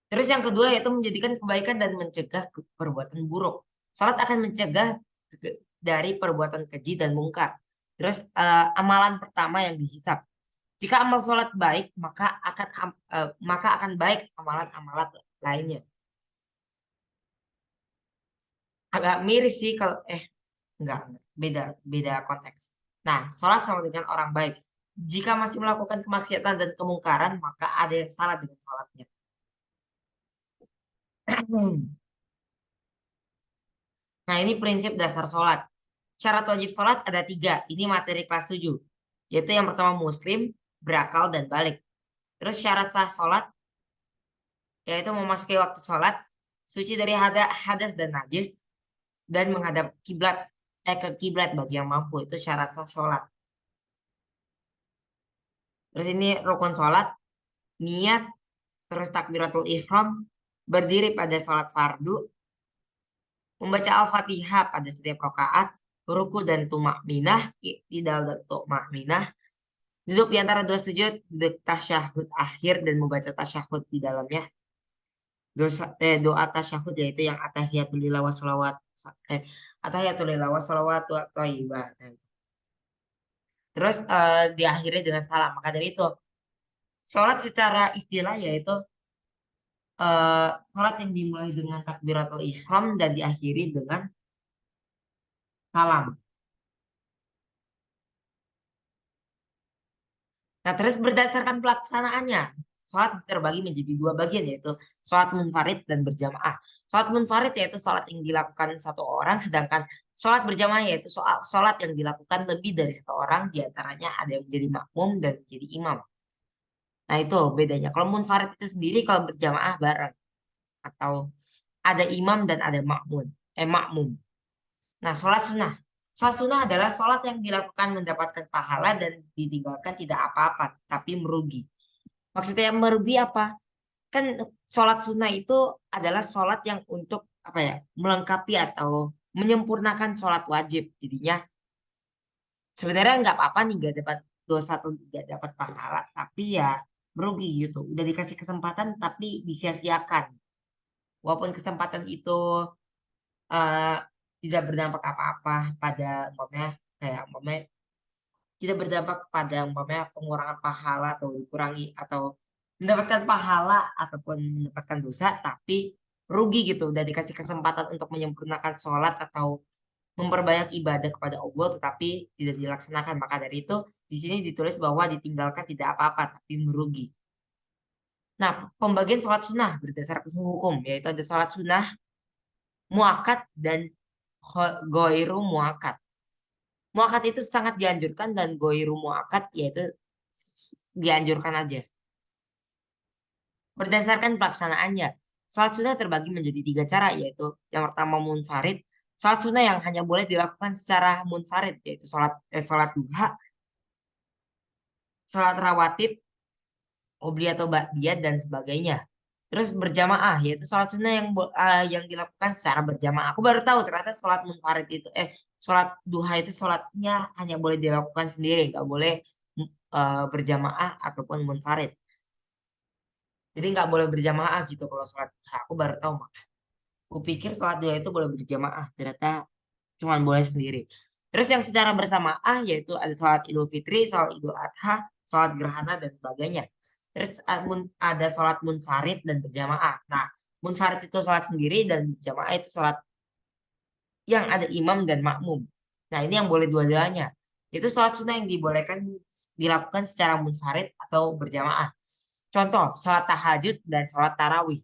Terus yang kedua yaitu menjadikan kebaikan dan mencegah perbuatan buruk. Salat akan mencegah dari perbuatan keji dan mungkar. Terus amalan pertama yang dihisap. Jika amal sholat baik, maka akan baik amalan-amalan lainnya. Agak miris sih kalau enggak, beda beda konteks. Nah, sholat sama dengan orang baik. Jika masih melakukan kemaksiatan dan kemungkaran, maka ada yang salah dengan sholatnya. Nah, ini prinsip dasar sholat. Syarat wajib sholat ada tiga. Ini materi kelas 7. Yaitu yang pertama muslim, berakal, dan balik. Terus syarat sah sholat, yaitu memasuki waktu sholat, suci dari hadas dan najis, dan menghadap ke kiblat bagi yang mampu. Itu syarat sah sholat. Terus ini rukun sholat, niat, terus takbiratul ihram, berdiri pada sholat fardu, membaca Al-Fatihah pada setiap rakaat, ruku dan tumak minah, tidak dan tumak minah, duduk di antara dua sujud, duduk tasyahud akhir dan membaca tasyahud di dalamnya. Doa tasyahud yaitu yang atahiyatulillah wa sholawat, atahiyatulillah wa sholawat wa thayyibah. Terus diakhiri dengan salam. Maka dari itu, sholat secara istilah yaitu sholat yang dimulai dengan takbiratul ihram dan diakhiri dengan salam. Nah, terus berdasarkan pelaksanaannya, sholat terbagi menjadi dua bagian, yaitu sholat munfarid dan berjamaah. Sholat munfarid yaitu sholat yang dilakukan satu orang, sedangkan sholat berjamaah yaitu sholat yang dilakukan lebih dari satu orang, diantaranya ada yang menjadi makmum dan menjadi imam. Nah, itu bedanya. Kalau munfarid itu sendiri, kalau berjamaah bareng. Atau ada imam dan ada makmum. Nah, sholat sunnah. Sholat sunnah adalah sholat yang dilakukan mendapatkan pahala dan ditinggalkan tidak apa-apa, tapi merugi. Maksudnya merugi apa? Kan sholat sunnah itu adalah sholat yang untuk apa ya, melengkapi atau menyempurnakan sholat wajib. Jadinya sebenarnya nggak apa-apa nih nggak dapat dosa atau nggak dapat pahala, tapi ya merugi gitu. Udah dikasih kesempatan tapi disia-siakan. Walaupun kesempatan itu eh, tidak berdampak apa-apa pada umpamanya kayak umpamanya tidak berdampak pada umpamanya pengurangan pahala atau dikurangi atau mendapatkan pahala ataupun mendapatkan dosa tapi rugi gitu udah dikasih kesempatan untuk menyempurnakan sholat atau memperbanyak ibadah kepada Allah tetapi tidak dilaksanakan maka dari itu di sini ditulis bahwa ditinggalkan tidak apa-apa tapi merugi. Nah, pembagian sholat sunnah berdasarkan hukum yaitu ada sholat sunnah muakat dan goiru muakat. Muakat itu sangat dianjurkan dan goiru muakat yaitu dianjurkan aja. Berdasarkan pelaksanaannya, sholat sunnah terbagi menjadi tiga cara yaitu yang pertama munfarid, sholat sunnah yang hanya boleh dilakukan secara munfarid yaitu sholat duha, sholat rawatib, qobliyah atau ba'diyah dan sebagainya. Terus berjamaah yaitu sholat sunnah yang dilakukan secara berjamaah. Aku baru tahu ternyata sholat munfarid itu sholat duha itu sholatnya hanya boleh dilakukan sendiri, nggak boleh berjamaah ataupun munfarid. Jadi nggak boleh berjamaah gitu kalau sholat duha. Aku baru tahu malah. Aku pikir sholat duha itu boleh berjamaah, ternyata cuma boleh sendiri. Terus yang secara bersamaan yaitu ada sholat Idul Fitri, sholat Idul Adha, sholat gerhana dan sebagainya. Terus ada sholat munfarid dan berjamaah. Nah, munfarid itu sholat sendiri dan berjamaah itu sholat yang ada imam dan makmum. Nah, ini yang boleh dua-duanya. Itu sholat sunnah yang dibolehkan dilakukan secara munfarid atau berjamaah. Contoh, sholat tahajud dan sholat tarawih.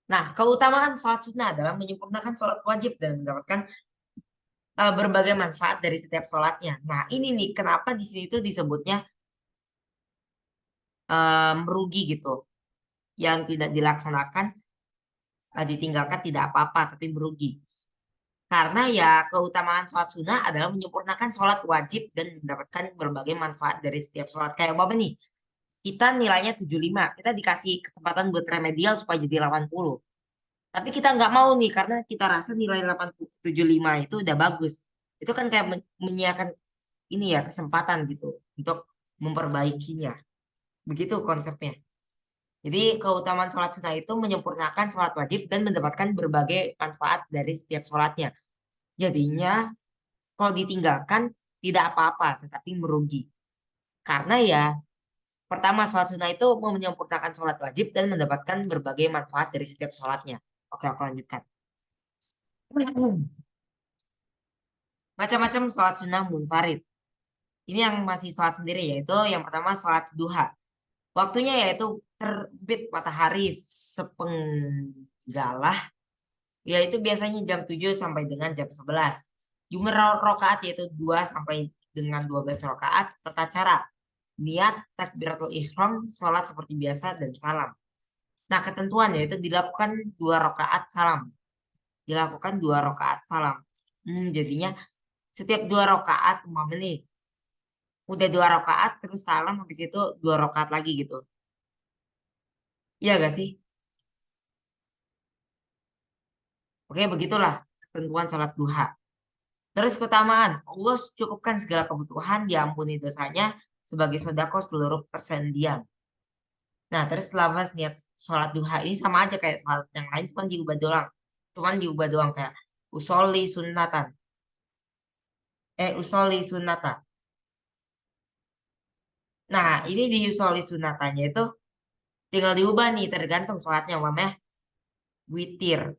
Nah, keutamaan sholat sunnah adalah menyempurnakan sholat wajib dan mendapatkan berbagai manfaat dari setiap sholatnya. Nah, ini nih kenapa di sini itu disebutnya merugi gitu. Yang tidak dilaksanakan, ditinggalkan tidak apa-apa, tapi merugi. Karena ya keutamaan sholat sunnah adalah menyempurnakan sholat wajib dan mendapatkan berbagai manfaat dari setiap sholat. Kayak apa nih? Kita nilainya 75, kita dikasih kesempatan buat remedial supaya jadi 80. Tapi kita nggak mau nih karena kita rasa nilai 75 itu udah bagus. Itu kan kayak menyiapkan ini ya kesempatan gitu untuk memperbaikinya. Begitu konsepnya. Jadi keutamaan sholat sunnah itu menyempurnakan sholat wajib dan mendapatkan berbagai manfaat dari setiap sholatnya. Jadinya kalau ditinggalkan tidak apa-apa, tetapi merugi. Karena ya, pertama sholat sunnah itu menyempurnakan sholat wajib dan mendapatkan berbagai manfaat dari setiap sholatnya. Oke, aku lanjutkan. Macam-macam sholat sunnah munfarid. Ini yang masih sholat sendiri, yaitu yang pertama sholat duha. Waktunya yaitu terbit matahari sepenggalah, yaitu biasanya jam 7 sampai dengan jam 11. Jumlah rokaat yaitu 2 sampai dengan 12 rokaat. Tata cara, niat, takbiratul ihram, sholat seperti biasa, dan salam. Nah, ketentuan yaitu dilakukan 2 rokaat salam. Dilakukan 2 rokaat salam. Jadinya setiap 2 rokaat, umpama nih, udah 2 rokaat, terus salam, habis itu 2 rokaat lagi gitu. Iya gak sih? Oke, begitulah ketentuan sholat duha. Terus keutamaan, Allah cukupkan segala kebutuhan, diampuni dosanya sebagai sodako seluruh persendian. Nah, terus lafaz niat sholat duha ini sama aja kayak sholat yang lain, cuma diubah doang. Cuman diubah doang kayak usoli sunnatan. Usoli sunnata. Nah, ini di usoli sunnatannya itu tinggal diubah nih, tergantung sholatnya. Umpamanya witir.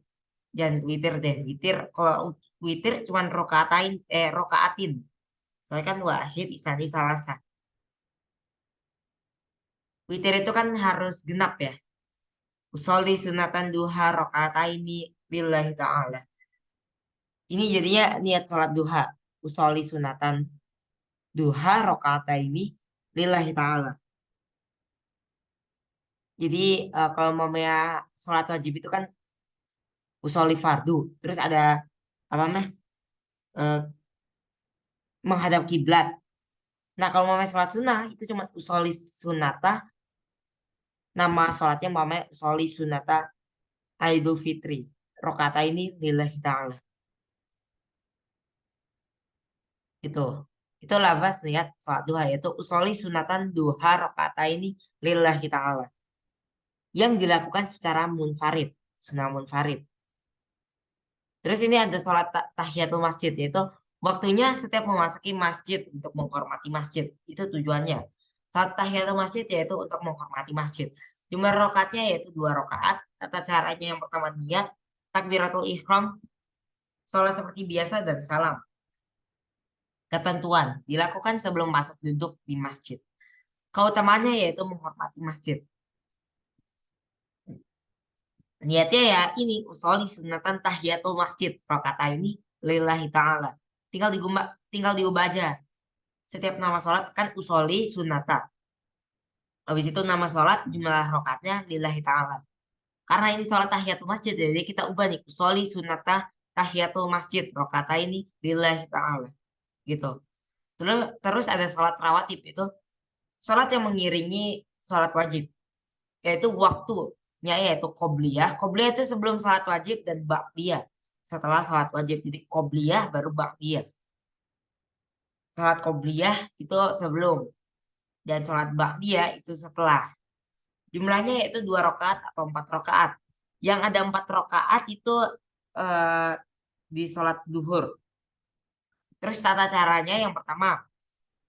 Jangan witir deh. Witir, kalau witir cuman rokaatin. Soalnya kan wahid, isnani, salasa. Witir itu kan harus genap ya. Usolli sunatan duha rokaataini lillahi ta'ala. Ini jadinya niat sholat duha. Usolli sunatan duha rokaataini lillahi ta'ala. Jadi kalau mau sholat wajib itu kan usolli fardu. Terus ada apa namanya? eh, menghadap kiblat. Nah kalau mau sholat sunnah itu cuma usolli sunnata. Nama sholatnya mau usolli sunnata Aidul Fitri. Rokaataini lillahi ta'ala. Itu. Itu lafaz niat salat duha yaitu usoli sunatan duha rakaat ini lillahi ta'ala. Yang dilakukan secara munfarid. Sunnah munfarid. Terus ini ada sholat tahiyatul masjid yaitu waktunya setiap memasuki masjid untuk menghormati masjid. Itu tujuannya. Salat tahiyatul masjid yaitu untuk menghormati masjid. Jumlah rakaatnya yaitu 2 rakaat. Tata caranya yang pertama niat, takbiratul ihram, sholat seperti biasa dan salam. Ketentuan dilakukan sebelum masuk duduk di masjid. Keutamaannya yaitu menghormati masjid. Niatnya ya ini usoli sunatan tahiyatul masjid. Rokata ini lillahi ta'ala. Tinggal diubah aja. Setiap nama sholat kan usoli sunata. Habis itu nama sholat jumlah rokatnya lillahi ta'ala. Karena ini sholat tahiyatul masjid, jadi kita ubah nih. Usoli sunata tahiyatul masjid. Rokata ini lillahi ta'ala. Gitu. Terus ada sholat rawatib itu. Sholat yang mengiringi sholat wajib. Yaitu waktunya yaitu qobliyah. Qobliyah itu sebelum sholat wajib dan ba'diyah. Setelah sholat wajib. Jadi qobliyah baru ba'diyah. Sholat qobliyah itu sebelum. Dan sholat ba'diyah itu setelah. Jumlahnya yaitu 2 rakaat atau 4 rakaat. Yang ada 4 rakaat itu eh, di sholat duhur. Terus tata caranya yang pertama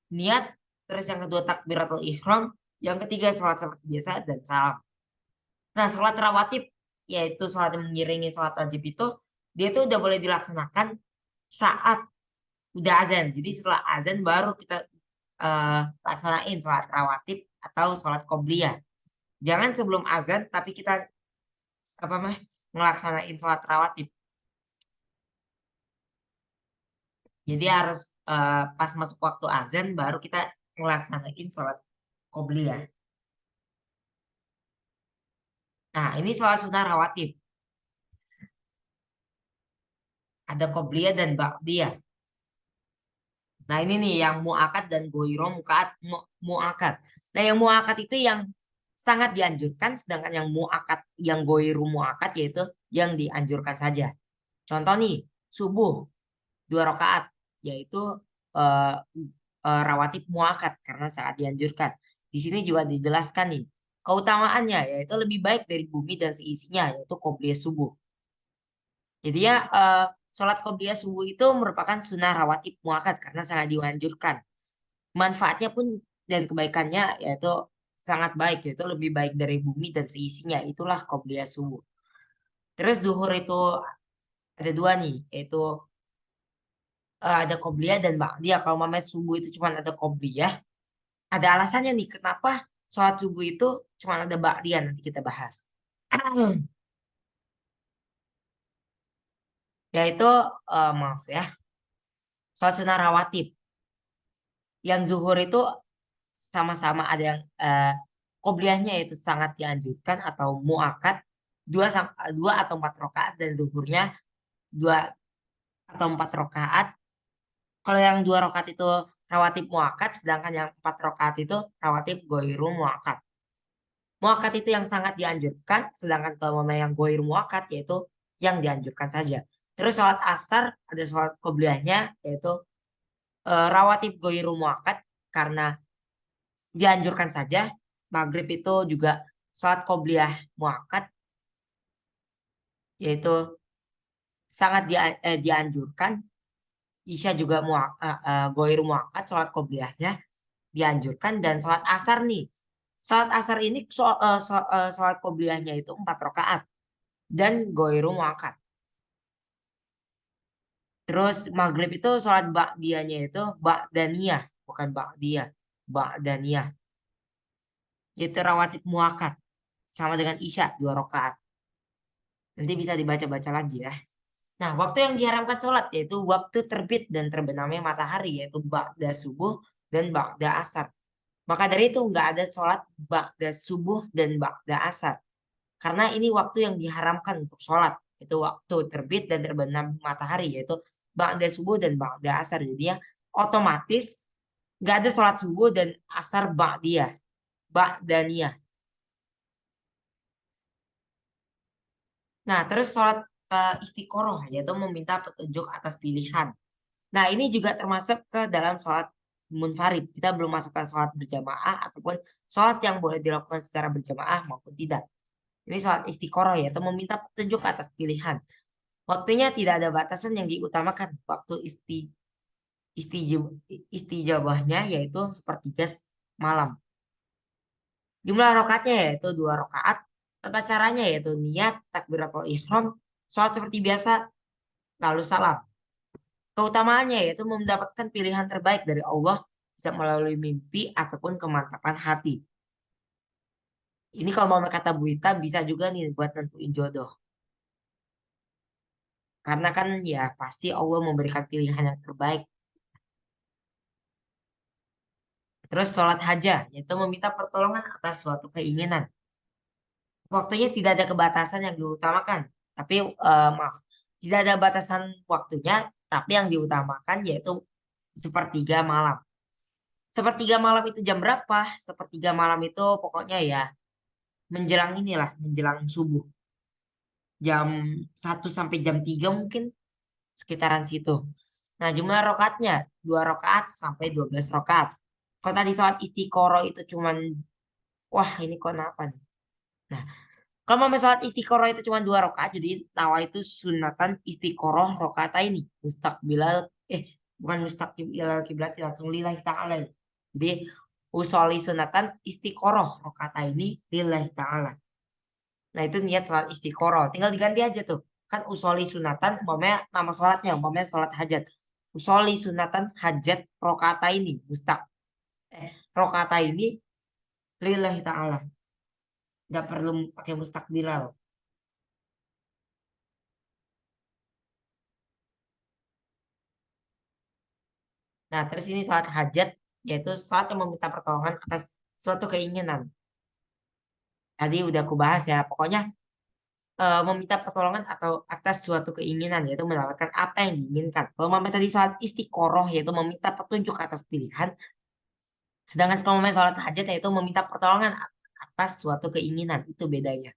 niat. Terus yang kedua takbiratul ihram. Yang ketiga sholat seperti biasa dan salam. Nah, sholat rawatib, yaitu sholat yang mengiringi sholat wajib itu, dia itu udah boleh dilaksanakan saat udah azan. Jadi setelah azan baru kita laksanain sholat rawatib atau sholat qobliyah. Jangan sebelum azan, tapi kita apa mah ngelaksanain sholat rawatib. Jadi harus pas masuk waktu azan baru kita ngelaksanain sholat qobliyah. Nah, ini sholat sunnah rawatib. Ada qobliyah dan ba'diyah. Nah ini nih yang muakat dan goiro muakat. Nah yang muakat itu yang sangat dianjurkan, sedangkan yang muakat, yang goiro muakat yaitu yang dianjurkan saja. Contoh nih subuh 2 rakaat, yaitu eh, rawatib muakat karena sangat dianjurkan. Di sini juga dijelaskan nih keutamaannya yaitu lebih baik dari bumi dan seisinya, yaitu qobliyah subuh. Jadi ya, sholat qobliyah subuh itu merupakan sunnah rawatib muakkad karena sangat dianjurkan. Manfaatnya pun dan kebaikannya yaitu sangat baik, yaitu lebih baik dari bumi dan seisinya. Itulah qobliyah subuh. Terus zuhur itu ada dua nih, yaitu ada qobliyah dan ba'diyah. Kalau mamanya subuh itu cuma ada qobliyah, ada alasannya nih kenapa sholat subuh itu cuma ada ba'diyah, nanti kita bahas. Yaitu maaf ya, sholat sunnah rawatib. Yang zuhur itu sama-sama ada yang qobliyahnya itu sangat dianjurkan atau muakat dua atau empat rakaat, dan zuhurnya dua atau empat rakaat. Kalau yang dua rakaat itu rawatib muakat, sedangkan yang empat rakaat itu rawatib goiru muakat. Muakat itu yang sangat dianjurkan, sedangkan kalau yang goiru muakat yaitu yang dianjurkan saja. Terus sholat asar ada sholat qobliyahnya yaitu rawatib goiru muakat karena dianjurkan saja. Maghrib itu juga sholat qobliyah muakkad yaitu sangat dianjurkan. Isya juga goir muakkad sholat qobliyahnya dianjurkan, dan sholat asar nih. Sholat asar ini sholat qobliyahnya itu empat rakaat dan goiru muakkad. Terus maghrib itu sholat ba'diyahnya itu ba'daniyah, bukan ba'diyah, ba'daniyah. Itu rawatib muakkad sama dengan isya dua rakaat. Nanti bisa dibaca-baca lagi ya. Nah, waktu yang diharamkan sholat yaitu waktu terbit dan terbenamnya matahari, yaitu ba'da subuh dan ba'da asar. Maka dari itu nggak ada sholat ba'da subuh dan ba'da asar. Karena ini waktu yang diharamkan untuk sholat. Itu waktu terbit dan terbenam matahari, yaitu ba'da subuh dan ba'da asar. Jadi ya otomatis nggak ada sholat subuh dan asar ba'diyah, ba'daniyah. Nah, terus sholat istiqoroh, yaitu meminta petunjuk atas pilihan. Nah, ini juga termasuk ke dalam sholat munfarid. Kita belum masuk ke sholat berjamaah ataupun sholat yang boleh dilakukan secara berjamaah maupun tidak. Ini sholat istiqoroh yaitu meminta petunjuk atas pilihan. Waktunya tidak ada batasan yang diutamakan. Waktu istijabahnya yaitu sepertiga malam. Jumlah rakaatnya yaitu dua rakaat. Tata caranya yaitu niat, takbiratul ihram, sholat seperti biasa, lalu salam. Keutamaannya yaitu mendapatkan pilihan terbaik dari Allah, bisa melalui mimpi ataupun kemantapan hati. Ini kalau mau kata Bu Ita bisa juga nih buat nentuin jodoh. Karena kan ya pasti Allah memberikan pilihan yang terbaik. Terus sholat hajah yaitu meminta pertolongan atas suatu keinginan. Waktunya tidak ada kebatasan yang diutamakan. Tapi maaf, tidak ada batasan waktunya, tapi yang diutamakan yaitu sepertiga malam. Sepertiga malam itu jam berapa? Sepertiga malam itu pokoknya ya menjelang inilah, menjelang subuh. Jam 1 sampai jam 3 mungkin, sekitaran situ. Nah, jumlah rakaatnya 2 rakaat sampai 12 rakaat. Kalau tadi sholat istiqoroh itu cuman, wah ini kok kenapa nih? Nah, kalau mau sholat istiqoroh itu cuma 2 rakaat, jadi nawa itu sunatan istiqoroh rakaat ini. Mustaqbilal, bukan mustaqbilal kiblat, langsung lillahi ta'ala. Jadi, usoli sunatan istiqoroh rakaat ini lillahi ta'ala. Nah itu niat sholat istiqoroh. Tinggal diganti aja tuh. Kan usoli sunatan, umpamanya nama sholatnya, umpamanya sholat hajat. Usoli sunatan hajat rokata ini. Rokata ini lillahi ta'ala. Nggak perlu pakai mustakbilal. Nah terus ini sholat hajat, yaitu sholat yang meminta pertolongan atas suatu keinginan. Tadi udah aku bahas ya. Pokoknya meminta pertolongan atau atas suatu keinginan, yaitu mendapatkan apa yang diinginkan. Kalau mama tadi sholat istiqoroh yaitu meminta petunjuk atas pilihan, sedangkan kalau mama sholat hajat yaitu meminta pertolongan atas suatu keinginan, itu bedanya.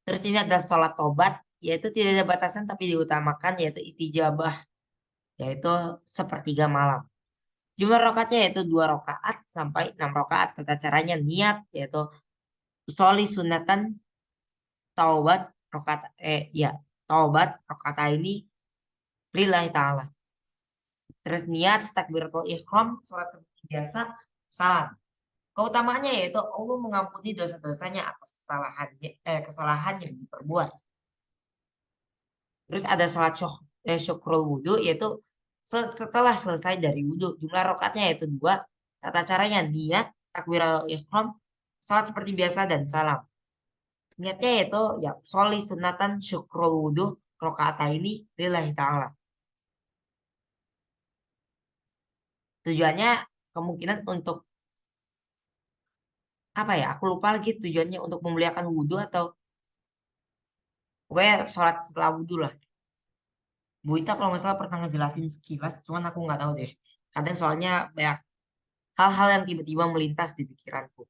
Terus ini ada sholat tobat, yaitu tidak ada batasan tapi diutamakan, yaitu istijabah, yaitu sepertiga malam. Jumlah rakaatnya yaitu 2 rakaat sampai 6 rakaat. Tata caranya niat, yaitu Soli sunatan taubat rokat ya taubat rokata ini lillahi ta'ala. Terus niat takbiratul ihram sholat seperti biasa salam. Keutamaannya yaitu Allah mengampuni dosa-dosanya atas kesalahan yang diperbuat. Terus ada sholat syukrul wudhu yaitu setelah selesai dari wudhu. Jumlah rakaatnya yaitu dua. Tata caranya niat takbiratul ihram sholat seperti biasa dan salam. Niatnya yaitu ya soli sunatan syukrul wudhu rokaat ini lillahi ta'ala. Tujuannya kemungkinan untuk apa ya? Aku lupa lagi tujuannya untuk memuliakan wudhu atau pokoknya sholat setelah wudhu lah. Bu Ita kalau nggak salah pernah ngejelasin sekilas, cuman aku nggak tahu deh. Kadang soalnya banyak hal-hal yang tiba-tiba melintas di pikiranku.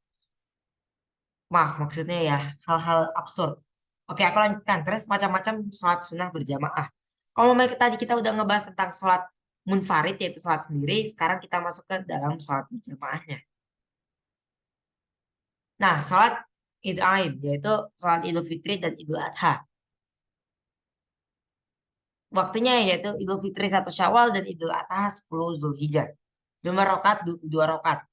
Maksudnya ya hal-hal absurd. Oke, aku lanjutkan. Terus macam-macam sholat sunnah berjamaah. Kalau memang tadi kita udah ngebahas tentang sholat munfarid, yaitu sholat sendiri, sekarang kita masuk ke dalam sholat berjamaahnya. Nah, sholat Idul Aid, yaitu sholat Idul Fitri dan Idul Adha. Waktunya yaitu Idul Fitri 1 Syawal dan Idul Adha 10 Zulhijjah. 5 rakaat, 2 rakaat.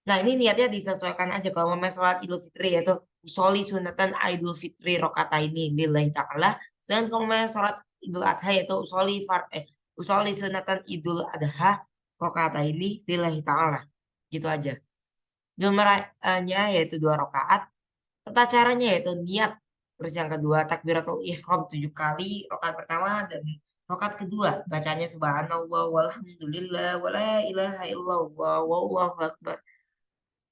Nah, ini niatnya disesuaikan aja. Kalau mau sholat Idul Fitri yaitu usoli sunatan Idul Fitri rakaat ini lillahi ta'ala. Sedangkan kalau mau sholat Idul Adha yaitu usoli sunatan Idul Adha rakaat ini lillahi ta'ala. Gitu aja. Jumlahnya yaitu 2 rakaat. Tata caranya yaitu niat. Terus yang kedua takbiratul ihram 7 kali rakaat pertama dan rakaat kedua bacanya subhanallah walhamdulillah wala ilaha illallah wallahu akbar.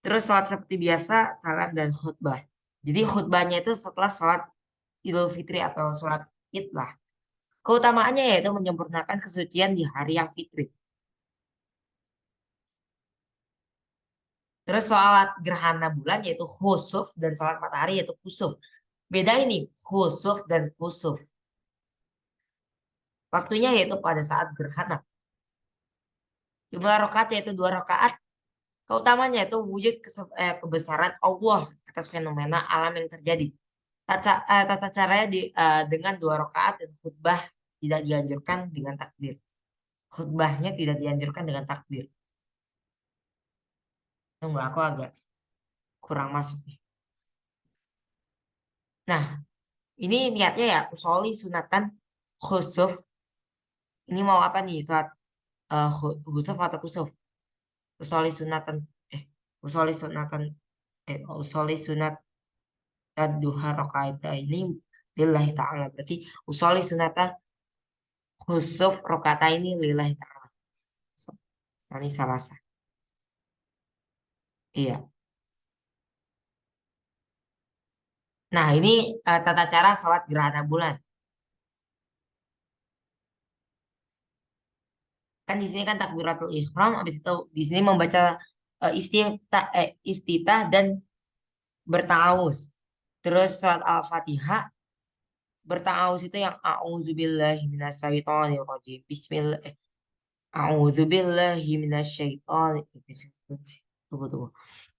Terus sholat seperti biasa, salam dan khutbah. Jadi khutbahnya itu setelah sholat Idul Fitri atau sholat Id lah. Keutamaannya yaitu menyempurnakan kesucian di hari yang fitri. Terus sholat gerhana bulan yaitu khusuf dan sholat matahari yaitu kusuf. Beda ini khusuf dan kusuf. Waktunya yaitu pada saat gerhana. Jumlah rakaat yaitu 2 rakaat. Keutamanya itu wujud kebesaran Allah atas fenomena alam yang terjadi. Tata caranya dengan 2 rakaat dan khutbah tidak dianjurkan dengan takbir. Khutbahnya tidak dianjurkan dengan takbir. Tunggu aku agak kurang masuk nih. Nah, ini niatnya ya usoli sunatan khusuf. Ini mau apa nih saat khusuf atau kusuf? Usoli sunatan eh usoli sunatan usoli sunat duha rakaat ini lillahi ta'ala. Berarti usoli sunatan khusuf rakaat ini lillahi ta'ala. So, ini salah satu. Iya. Nah, ini tata cara sholat gerhana bulan. Kan di sini kan takbiratul ihram, habis itu di sini membaca iftitah dan bertawus. Terus sholat Al-Fatihah, bertawus itu yang a'udzubillahi minasyaitonirrajim. Bismillah. A'udzubillahi minasyaitonir. Tunggu, tunggu.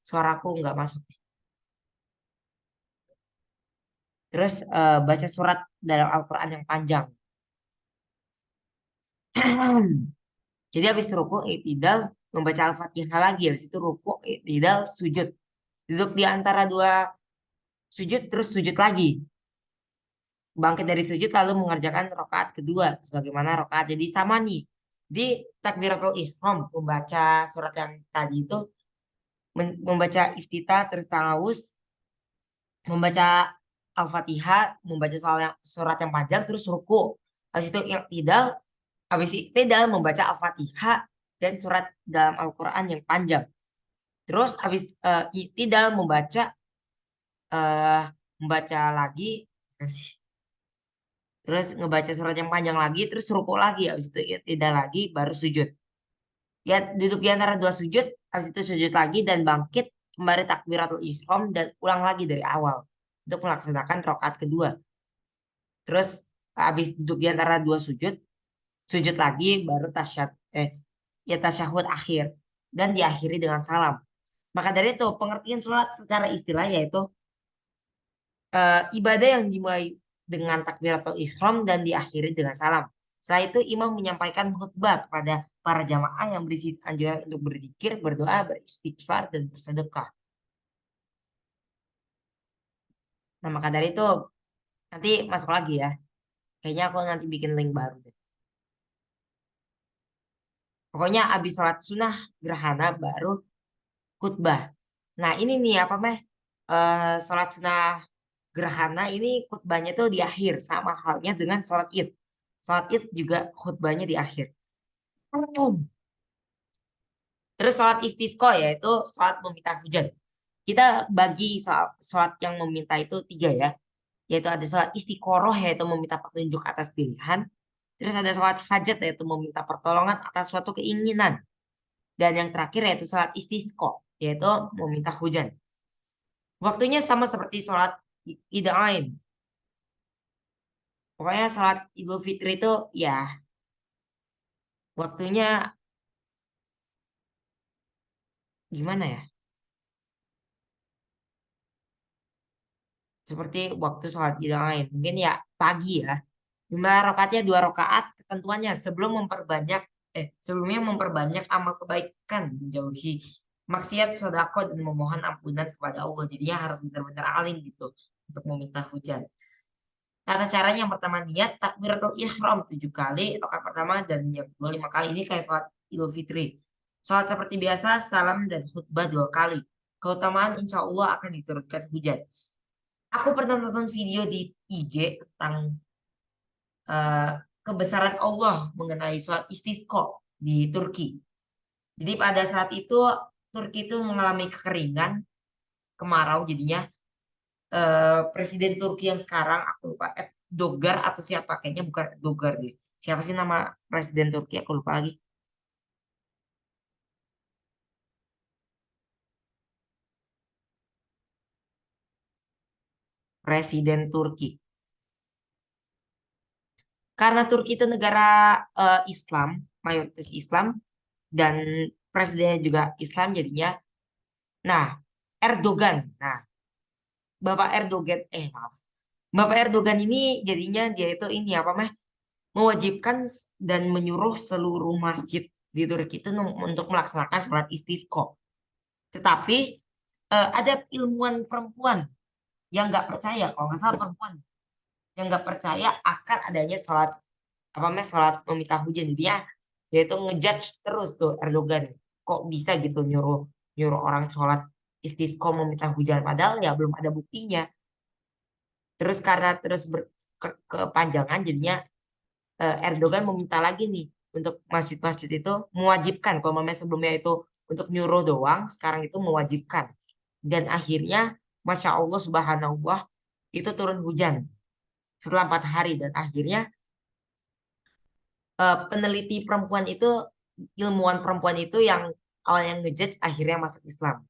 Suaraku nggak masuk. Terus baca surat dalam Al-Quran yang panjang. Jadi habis ruku i'tidal membaca Al-Fatihah lagi, habis itu ruku i'tidal sujud. Duduk di antara dua sujud terus sujud lagi. Bangkit dari sujud lalu mengerjakan rakaat kedua sebagaimana rakaat. Jadi sama nih. Di takbiratul ihram membaca surat yang tadi itu membaca iftitah terus ta'awuz, membaca Al-Fatihah, membaca surat yang panjang terus ruku. Habis itu i'tidal, habis i'tidal membaca Al-Fatihah dan surat dalam Al-Quran yang panjang. Terus habis i'tidal eh membaca lagi terus ngebaca surat yang panjang lagi terus ruku lagi habis itu i'tidal lagi baru sujud. Ya duduk di antara dua sujud habis itu sujud lagi dan bangkit kembali takbiratul ihram dan ulang lagi dari awal untuk melaksanakan rakaat kedua. Terus habis duduk di antara dua sujud sujud lagi baru tasyahud akhir dan diakhiri dengan salam. Maka dari itu pengertian sholat secara istilah yaitu Ibadah yang dimulai dengan takbiratul ihram dan diakhiri dengan salam. Setelah itu imam menyampaikan khutbah kepada para jamaah yang berisi anjuran untuk berzikir, berdoa, beristighfar, dan bersedekah. Nah, maka dari itu nanti masuk lagi ya. Kayaknya aku nanti bikin link baru deh. Pokoknya habis sholat sunnah gerhana baru khutbah. Nah ini nih apa meh? Sholat sunnah gerhana ini khutbahnya tuh di akhir sama halnya dengan sholat id. Sholat id juga khutbahnya di akhir. Terus sholat istisqa yaitu sholat meminta hujan. Kita bagi sholat yang meminta itu tiga ya. Yaitu ada sholat istiqoroh yaitu meminta petunjuk atas pilihan. Terus ada sholat hajat yaitu meminta pertolongan atas suatu keinginan. Dan yang terakhir yaitu sholat istisqa yaitu meminta hujan. Waktunya sama seperti sholat Idul. Pokoknya sholat Idul Fitri itu ya waktunya gimana ya? Seperti waktu sholat Idul. Mungkin ya pagi ya. Jumlah rakaatnya 2 rakaat. Ketentuannya sebelumnya memperbanyak amal kebaikan, menjauhi maksiat, sedekah dan memohon ampunan kepada Allah. Jadinya harus benar-benar alim gitu untuk meminta hujan. Tata caranya yang pertama niat takbiratul ihram 7 kali, rakaat pertama dan yang kedua 5 kali. Ini kayak sholat Idul Fitri. Sholat seperti biasa, salam dan khutbah 2 kali. Keutamaan insya Allah akan diturunkan hujan. Aku pernah nonton video di IG tentang eh, kebesaran Allah mengenai sholat istisqa di Turki. Jadi pada saat itu Turki itu mengalami kekeringan, kemarau jadinya Presiden Turki yang sekarang aku lupa Dogar atau siapa kayaknya bukan Dogar deh. Siapa sih nama Presiden Turki aku lupa lagi. Presiden Turki. Karena Turki itu negara Islam, mayoritas Islam dan presidennya juga Islam jadinya. Nah, Erdogan. Nah, Bapak Erdogan, maaf. Bapak Erdogan ini jadinya dia itu ini apa mah mewajibkan dan menyuruh seluruh masjid di Turki itu untuk melaksanakan sholat istisqa. Tetapi ada ilmuwan perempuan yang nggak percaya, kalau nggak salah perempuan yang nggak percaya akan adanya sholat apa mah sholat meminta hujan. Jadi ya dia itu ngejudge terus tuh Erdogan, kok bisa gitu nyuruh nyuruh orang sholat istisqa meminta hujan padahal ya belum ada buktinya. Terus karena terus kepanjangan jadinya Erdogan meminta lagi nih untuk masjid-masjid itu mewajibkan kalau memang sebelumnya itu untuk nyuruh doang, sekarang itu mewajibkan. Dan akhirnya, Masya Allah Subhanallah, itu turun hujan setelah 4 hari. Dan akhirnya peneliti perempuan itu, ilmuwan perempuan itu yang awalnya ngejudge, akhirnya masuk Islam.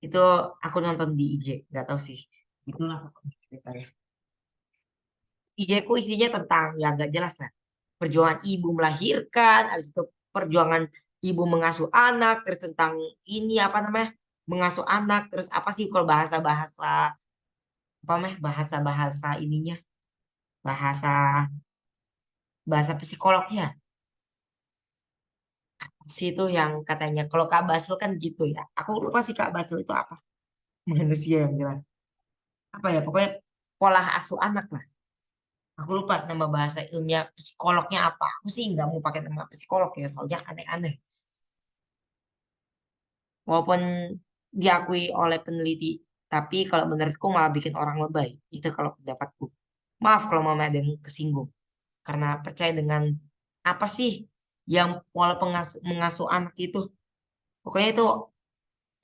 Itu aku nonton di IG, nggak tahu sih. Itulah pokoknya ceritanya. IG ku isinya tentang ya nggak jelas lah. Perjuangan ibu melahirkan, habis itu perjuangan ibu mengasuh anak, terus tentang ini apa namanya mengasuh anak, terus apa sih kalau bahasa-bahasa apa bahasa-bahasa ininya bahasa bahasa psikolognya sih itu yang katanya kalau Kak Basel kan gitu ya. Aku lupa sih Kak Basel itu apa manusia yang jelas apa ya pokoknya pola asuh anak lah. Aku lupa nama bahasa ilmiah psikolognya apa. Aku sih nggak mau pakai nama psikolog ya, soalnya aneh-aneh. Walaupun diakui oleh peneliti, tapi kalau menurutku malah bikin orang lebay. Itu kalau pendapatku. Maaf kalau mama ada yang kesinggung. Karena percaya dengan apa sih yang pola mengasuh anak itu. Pokoknya itu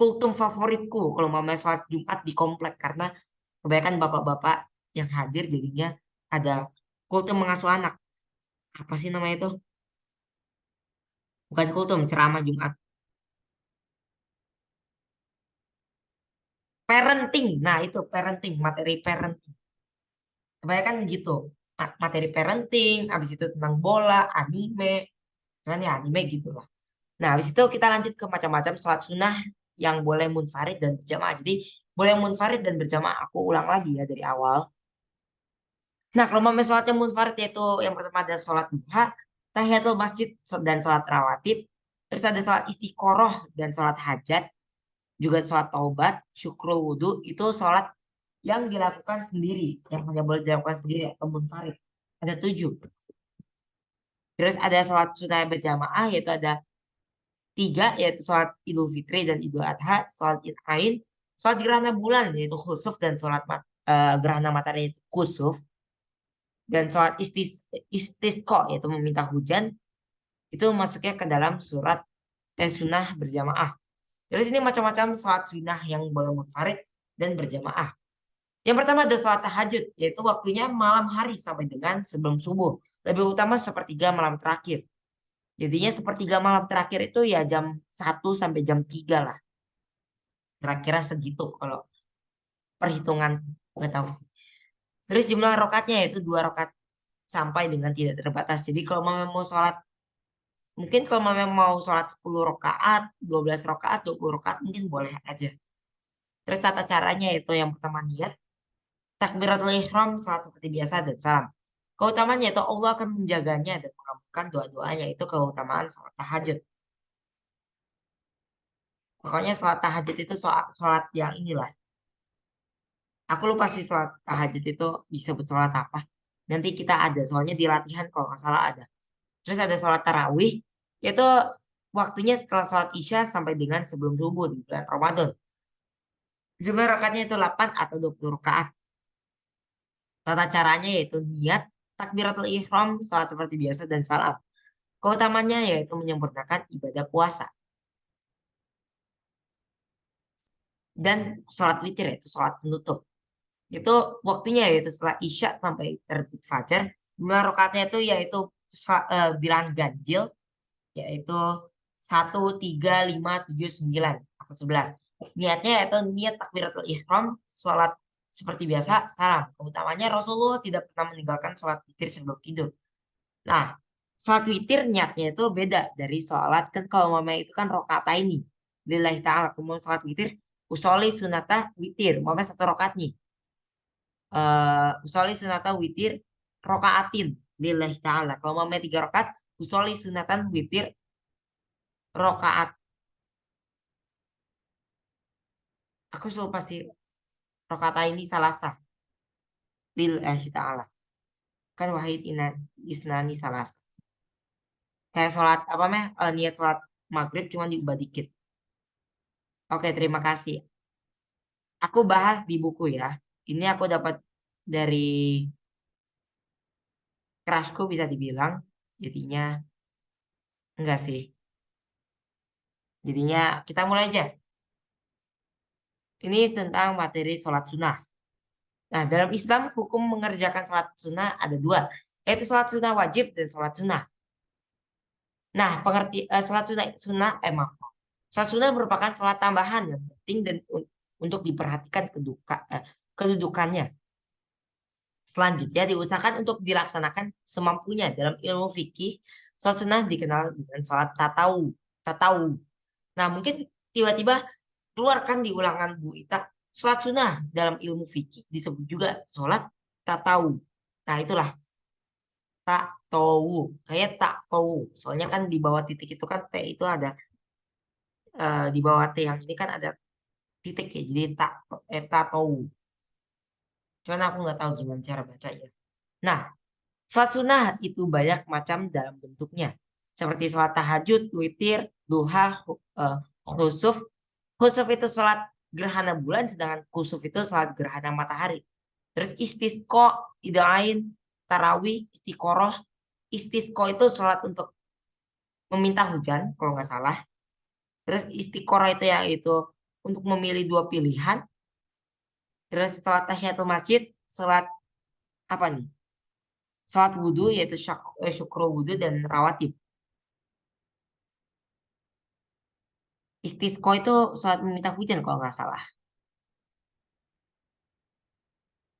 kultum favoritku kalau mama sholat Jumat di komplek. Karena kebanyakan bapak-bapak yang hadir jadinya ada kultum mengasuh anak. Apa sih namanya itu? Bukan kultum, ceramah Jumat. Parenting. Nah itu parenting, materi parenting. Kebanyakan gitu. Materi parenting, habis itu tentang bola, anime. Cuman ya anime gitu lah. Nah habis itu kita lanjut ke macam-macam sholat sunnah yang boleh munfarid dan berjamaah. Jadi boleh munfarid dan berjamaah. Aku ulang lagi ya dari awal. Nah, kalau mau sholatnya munfarid yaitu yang pertama ada sholat duha, tahiyatul masjid dan sholat rawatib. Terus ada sholat istiqoroh dan sholat hajat, juga sholat taubat, syukur wudhu, itu sholat yang dilakukan sendiri, yang hanya boleh dilakukan sendiri atau munfarid. Ada 7. Terus ada sholat sunnah berjamaah, yaitu ada 3, yaitu sholat idul fitri dan idul adha, sholat id ain, sholat gerhana bulan, yaitu khusuf, dan sholat gerhana matahari, yaitu kusuf, dan sholat istisqa, yaitu meminta hujan, itu masuknya ke dalam surat sunnah berjamaah. Terus ini macam-macam sholat sunnah yang boleh munfarid dan berjamaah. Yang pertama ada sholat tahajud, yaitu waktunya malam hari sampai dengan sebelum subuh. Lebih utama sepertiga malam terakhir. Jadinya sepertiga malam terakhir itu ya jam 1 sampai jam 3 lah. Kira-kira segitu kalau perhitungan, nggak tahu sih. Terus jumlah rokatnya yaitu 2 rokat sampai dengan tidak terbatas. Jadi kalau mau sholat, mungkin kalau memang mau sholat 10 rokaat, 12 rokaat, 20 rokaat mungkin boleh aja. Terus tata caranya itu yang pertama niat, takbiratul ihram, salat seperti biasa dan salam. Keutamanya itu Allah akan menjaganya dan mengabulkan doa-doanya. Itu keutamaan sholat tahajud. Pokoknya sholat tahajud itu sholat yang inilah. Aku lupa sih sholat tahajud itu disebut sholat apa. Nanti kita ada, soalnya di latihan kalau nggak salah ada. Terus ada sholat tarawih, yaitu waktunya setelah sholat isya sampai dengan sebelum subuh di bulan Ramadan. Jumlah rakaatnya itu 8 atau 20 rakaat. Tata caranya yaitu niat, takbiratul ihram, salat seperti biasa dan salam. Keutamanya yaitu menyempurnakan ibadah puasa. Dan sholat witir yaitu sholat penutup. Itu waktunya yaitu setelah isya sampai terbit fajar. Jumlah rakaatnya itu yaitu bilangan ganjil, yaitu 1, 3, 5, 7, 9 atau 11. Niatnya yaitu niat takbiratul ihram, sholat seperti biasa, salam. Keutamanya Rasulullah tidak pernah meninggalkan sholat witir sebelum tidur. Nah, sholat witir niatnya itu beda dari sholat, kan kalau mama itu kan rokaat ini. Lillahi ta'ala, kemudian sholat witir, usoli sunatah witir, mama 1 rokaat nih. Usoli sunatah witir, rokaatin, lillahi ta'ala. Kalau mama 3 rokaat, usoli sunatan witir, rokaat. Aku lupa sih, rokaat ini salah sah, lillahi ta'ala. Kan wahid isnani salah sah. Kayak sholat, apa meh, niat sholat maghrib cuma diubah dikit. Oke, terima kasih. Aku bahas di buku ya. Ini aku dapat dari crushku bisa dibilang. Jadinya enggak sih. Jadinya kita mulai aja. Ini tentang materi sholat sunnah. Nah, dalam Islam hukum mengerjakan sholat sunnah ada 2. Yaitu sholat sunnah wajib dan sholat sunnah. Nah, sholat sunnah, maaf. Sholat sunnah merupakan sholat tambahan yang penting dan untuk diperhatikan kedudukannya. Selanjutnya diusahakan untuk dilaksanakan semampunya. Dalam ilmu fikih, sholat sunnah dikenal dengan sholat tatawu. Nah, mungkin tiba-tiba keluarkan di ulangan Bu Ita, sholat sunnah dalam ilmu fikih disebut juga sholat tatawu. Nah, itulah tak tahu, kayak tak tahu. Soalnya kan di bawah titik itu kan T itu ada, di bawah T yang ini kan ada titik ya. Jadi tak tahu. Cuman aku nggak tahu gimana cara bacanya. Nah, sholat sunnah itu banyak macam dalam bentuknya. Seperti sholat tahajud, witir, duha, khusuf. Khusuf itu sholat gerhana bulan, sedangkan kusuf itu sholat gerhana matahari. Terus istisqo, idain, tarawih, istiqoroh. Istisqo itu sholat untuk meminta hujan, kalau nggak salah. Terus istiqoroh itu ya itu untuk memilih 2 pilihan. Terus sholat tahiyatul masjid, sholat apa nih? Sholat wudhu yaitu syukro wudhu dan rawatib. Istisqo itu sholat meminta hujan kalau nggak salah.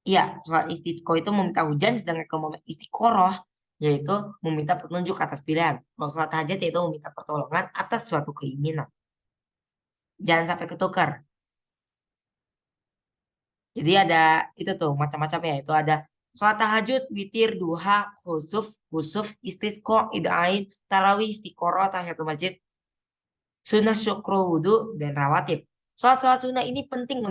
Iya, sholat istisqo itu meminta hujan, sedangkan kalau istiqoroh yaitu meminta petunjuk atas pilihan. Kalau sholat hajat yaitu meminta pertolongan atas suatu keinginan. Jangan sampai ketukar. Jadi ada itu tuh macam-macamnya. Itu ada sholat tahajud, witir, duha, khusuf, istisqa, idain, tarawih, istiqoroh, tahiyatul masjid, sunnah syukru wudhu, dan rawatib. Sholat-sholat sunnah ini penting